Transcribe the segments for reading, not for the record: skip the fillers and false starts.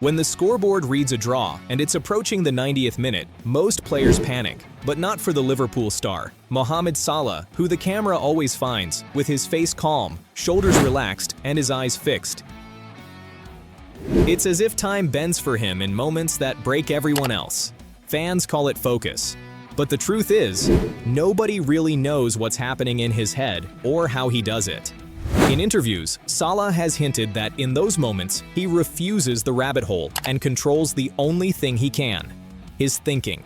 When the scoreboard reads a draw and it's approaching the 90th minute, most players panic, but not for the Liverpool star, Mohamed Salah, who the camera always finds, with his face calm, shoulders relaxed, and his eyes fixed. It's as if time bends for him in moments that break everyone else. Fans call it focus. But the truth is, nobody really knows what's happening in his head or how he does it. In interviews, Salah has hinted that in those moments, he refuses the rabbit hole and controls the only thing he can: his thinking.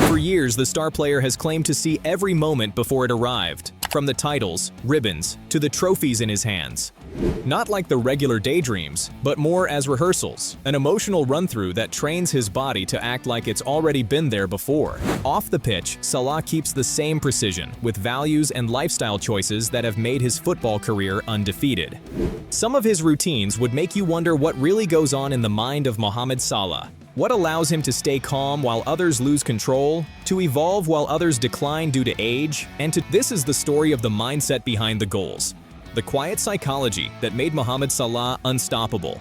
For years, the star player has claimed to see every moment before it arrived, from the titles, ribbons, to the trophies in his hands. Not like the regular daydreams, but more as rehearsals, an emotional run-through that trains his body to act like it's already been there before. Off the pitch, Salah keeps the same precision, with values and lifestyle choices that have made his football career undefeated. Some of his routines would make you wonder what really goes on in the mind of Mohamed Salah. What allows him to stay calm while others lose control, to evolve while others decline due to age, and this is the story of the mindset behind the goals. The quiet psychology that made Mohamed Salah unstoppable.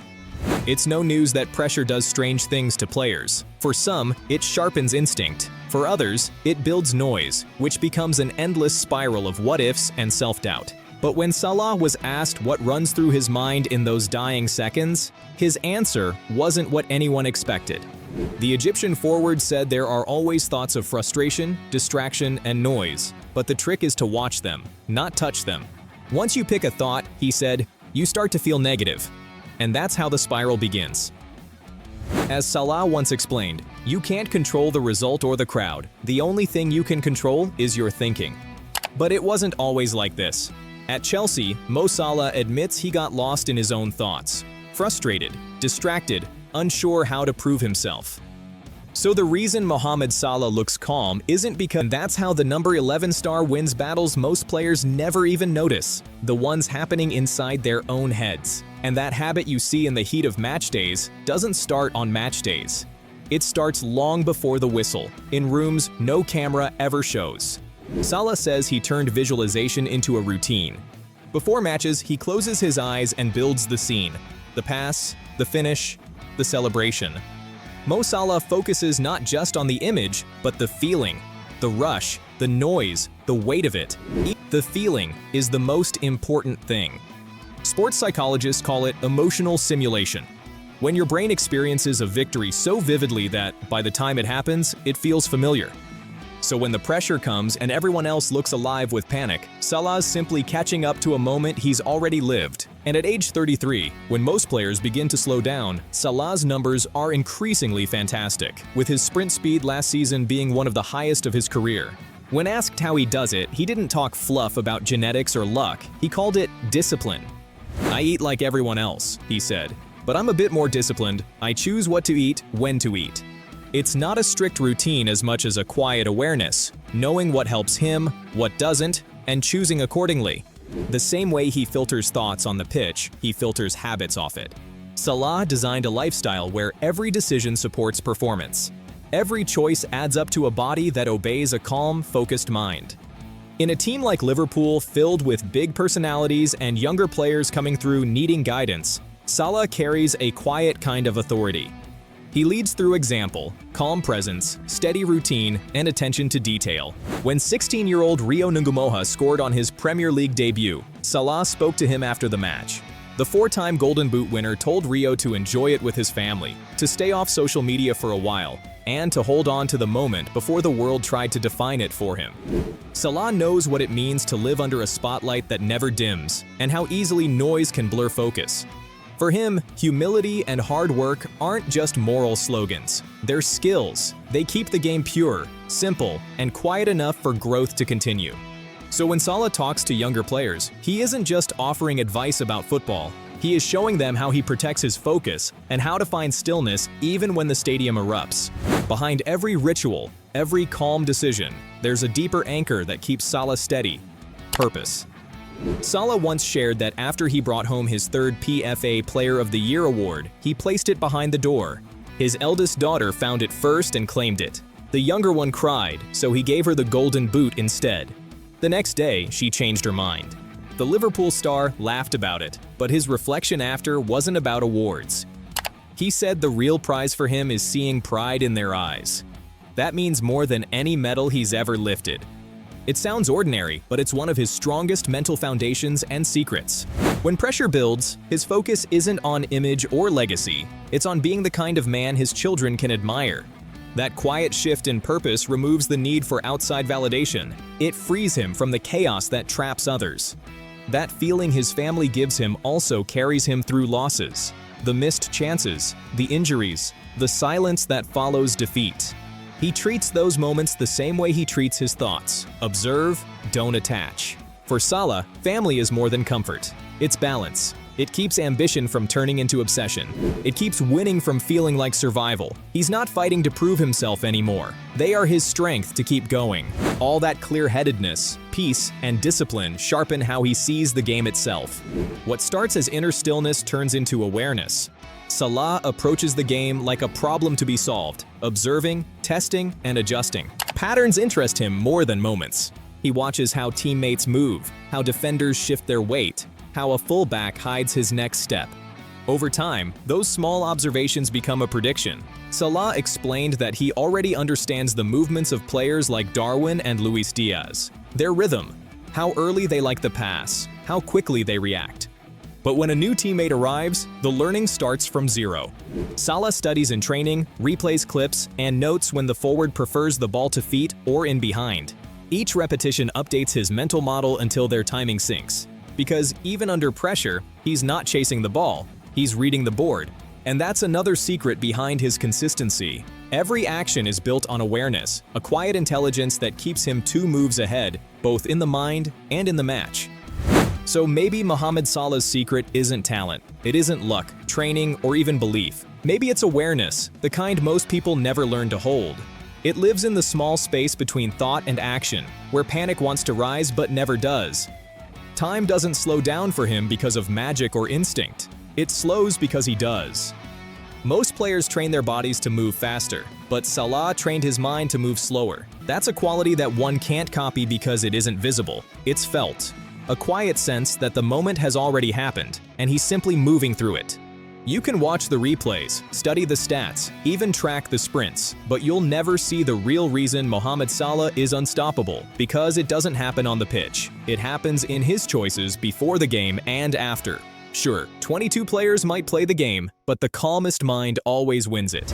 It's no news that pressure does strange things to players. For some, it sharpens instinct. For others, it builds noise, which becomes an endless spiral of what-ifs and self-doubt. But when Salah was asked what runs through his mind in those dying seconds, his answer wasn't what anyone expected. The Egyptian forward said there are always thoughts of frustration, distraction, and noise, but the trick is to watch them, not touch them. Once you pick a thought, he said, you start to feel negative. And that's how the spiral begins. As Salah once explained, you can't control the result or the crowd. The only thing you can control is your thinking. But it wasn't always like this. At Chelsea, Mo Salah admits he got lost in his own thoughts. Frustrated, distracted, unsure how to prove himself. So the reason Mohamed Salah looks calm isn't because that's how the number 11 star wins battles most players never even notice, the ones happening inside their own heads. And that habit you see in the heat of match days doesn't start on match days. It starts long before the whistle, in rooms no camera ever shows. Salah says he turned visualization into a routine. Before matches, he closes his eyes and builds the scene: the pass, the finish, the celebration. Mo Salah focuses not just on the image, but the feeling, the rush, the noise, the weight of it. The feeling is the most important thing. Sports psychologists call it emotional simulation. When your brain experiences a victory so vividly that, by the time it happens, it feels familiar. So when the pressure comes and everyone else looks alive with panic, Salah's simply catching up to a moment he's already lived. And at age 33, when most players begin to slow down, Salah's numbers are increasingly fantastic, with his sprint speed last season being one of the highest of his career. When asked how he does it, he didn't talk fluff about genetics or luck, he called it discipline. "I eat like everyone else," he said, "but I'm a bit more disciplined. I choose what to eat, when to eat." It's not a strict routine as much as a quiet awareness, knowing what helps him, what doesn't, and choosing accordingly. The same way he filters thoughts on the pitch, he filters habits off it. Salah designed a lifestyle where every decision supports performance. Every choice adds up to a body that obeys a calm, focused mind. In a team like Liverpool, filled with big personalities and younger players coming through needing guidance, Salah carries a quiet kind of authority. He leads through example, calm presence, steady routine, and attention to detail. When 16-year-old Rio Ngumoha scored on his Premier League debut, Salah spoke to him after the match. The four-time Golden Boot winner told Rio to enjoy it with his family, to stay off social media for a while, and to hold on to the moment before the world tried to define it for him. Salah knows what it means to live under a spotlight that never dims, and how easily noise can blur focus. For him, humility and hard work aren't just moral slogans. They're skills. They keep the game pure, simple, and quiet enough for growth to continue. So when Salah talks to younger players, he isn't just offering advice about football. He is showing them how he protects his focus and how to find stillness even when the stadium erupts. Behind every ritual, every calm decision, there's a deeper anchor that keeps Salah steady: purpose. Salah once shared that after he brought home his third PFA Player of the Year award, he placed it behind the door. His eldest daughter found it first and claimed it. The younger one cried, so he gave her the Golden Boot instead. The next day, she changed her mind. The Liverpool star laughed about it, but his reflection after wasn't about awards. He said the real prize for him is seeing pride in their eyes. That means more than any medal he's ever lifted. It sounds ordinary, but it's one of his strongest mental foundations and secrets. When pressure builds, his focus isn't on image or legacy, it's on being the kind of man his children can admire. That quiet shift in purpose removes the need for outside validation. It frees him from the chaos that traps others. That feeling his family gives him also carries him through losses, the missed chances, the injuries, the silence that follows defeat. He treats those moments the same way he treats his thoughts: observe, don't attach. For Salah, family is more than comfort. It's balance. It keeps ambition from turning into obsession. It keeps winning from feeling like survival. He's not fighting to prove himself anymore. They are his strength to keep going. All that clear-headedness, peace, and discipline sharpen how he sees the game itself. What starts as inner stillness turns into awareness. Salah approaches the game like a problem to be solved, observing, testing, and adjusting. Patterns interest him more than moments. He watches how teammates move, how defenders shift their weight, how a fullback hides his next step. Over time, those small observations become a prediction. Salah explained that he already understands the movements of players like Darwin and Luis Diaz, their rhythm, how early they like the pass, how quickly they react. But when a new teammate arrives, the learning starts from zero. Salah studies in training, replays clips, and notes when the forward prefers the ball to feet or in behind. Each repetition updates his mental model until their timing syncs. Because even under pressure, he's not chasing the ball, he's reading the board. And that's another secret behind his consistency. Every action is built on awareness, a quiet intelligence that keeps him 2 moves ahead, both in the mind and in the match. So maybe Mohamed Salah's secret isn't talent, it isn't luck, training, or even belief. Maybe it's awareness, the kind most people never learn to hold. It lives in the small space between thought and action, where panic wants to rise but never does. Time doesn't slow down for him because of magic or instinct. It slows because he does. Most players train their bodies to move faster, but Salah trained his mind to move slower. That's a quality that one can't copy because it isn't visible. It's felt. A quiet sense that the moment has already happened, and he's simply moving through it. You can watch the replays, study the stats, even track the sprints, but you'll never see the real reason Mohamed Salah is unstoppable, because it doesn't happen on the pitch. It happens in his choices before the game and after. Sure, 22 players might play the game, but the calmest mind always wins it.